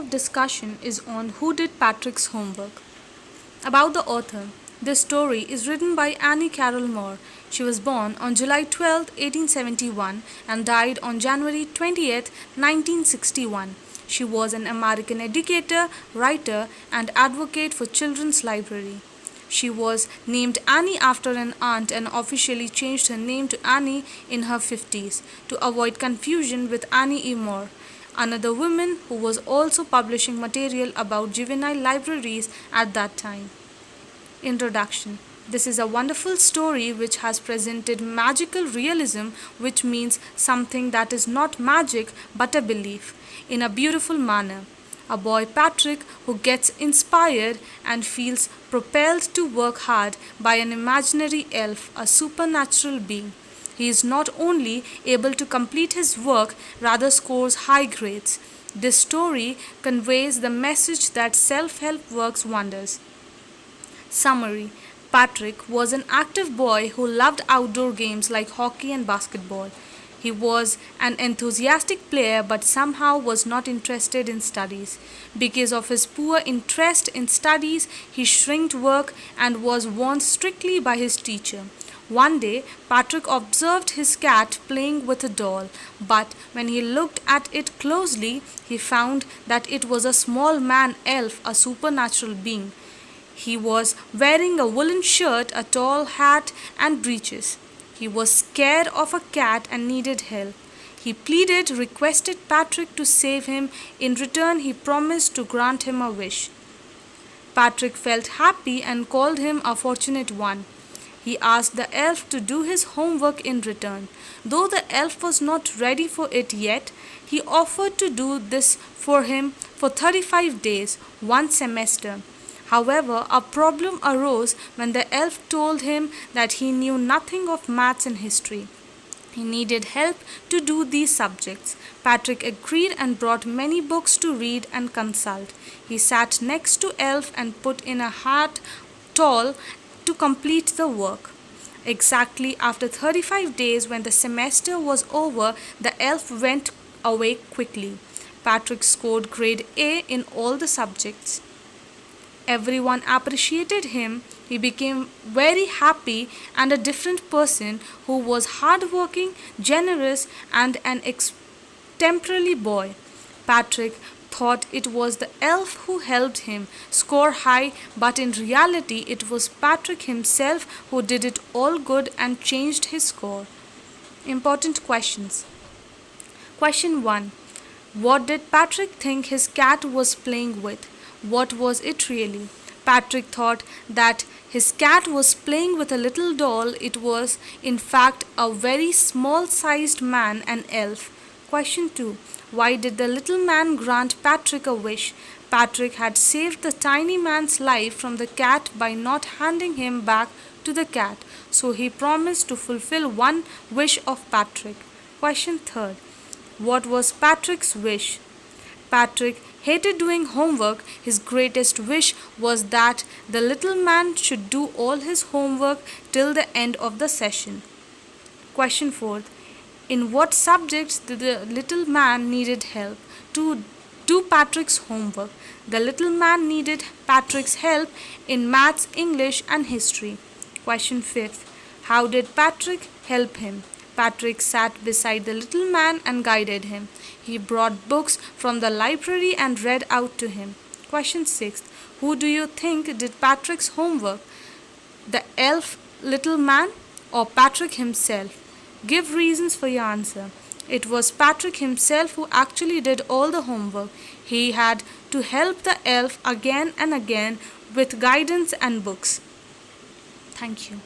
of discussion is on who did Patrick's homework. About the author. This story is written by Annie Carroll Moore. She was born on July 12, 1871 and died on January 20, 1961. She was an American educator, writer, and advocate for Children's Library. She was named Annie after an aunt and officially changed her name to Annie in her 50s to avoid confusion with Annie E. Moore, another woman who was also publishing material about juvenile libraries at that time. Introduction. This is a wonderful story which has presented magical realism, which means something that is not magic but a belief, in a beautiful manner. A boy Patrick who gets inspired and feels propelled to work hard by an imaginary elf, a supernatural being. He is not only able to complete his work, rather scores high grades. This story conveys the message that self-help works wonders. Summary. Patrick was an active boy who loved outdoor games like hockey and basketball. He was an enthusiastic player but somehow was not interested in studies. Because of his poor interest in studies, he shirked work and was warned strictly by his teacher. One day, Patrick observed his cat playing with a doll, but when he looked at it closely, he found that it was a small man elf, a supernatural being. He was wearing a woolen shirt, a tall hat, and breeches. He was scared of a cat and needed help. He pleaded, requested Patrick to save him. In return, he promised to grant him a wish. Patrick felt happy and called him a fortunate one. He asked the elf to do his homework in return. Though the elf was not ready for it yet, he offered to do this for him for 35 days, one semester. However, a problem arose when the elf told him that he knew nothing of maths and history. He needed help to do these subjects. Patrick agreed and brought many books to read and consult. He sat next to elf and put in a hard toll to complete the work. Exactly after 35 days, when the semester was over, the elf went away quickly. Patrick scored grade A in all the subjects. Everyone appreciated him. He became very happy and a different person who was hardworking, generous, and an exemplary boy. Patrick thought it was the elf who helped him score high, but in reality, it was Patrick himself who did it all good and changed his score. Important questions. Question 1. What did Patrick think his cat was playing with? What was it really? Patrick thought that his cat was playing with a little doll. It was, in fact, a very small-sized man, an elf. Question 2. Why did the little man grant Patrick a wish? Patrick had saved the tiny man's life from the cat by not handing him back to the cat, so he promised to fulfill one wish of Patrick. Question 3. What was Patrick's wish? Patrick hated doing homework. His greatest wish was that the little man should do all his homework till the end of the session. Question 4. In what subjects did the little man needed help to do Patrick's homework? The little man needed Patrick's help in maths, English, and history. Question 5. How did Patrick help him? Patrick sat beside the little man and guided him. He brought books from the library and read out to him. Question 6. Who do you think did Patrick's homework? The elf, little man, or Patrick himself? Give reasons for your answer. It was Patrick himself who actually did all the homework. He had to help the elf again and again with guidance and books. Thank you.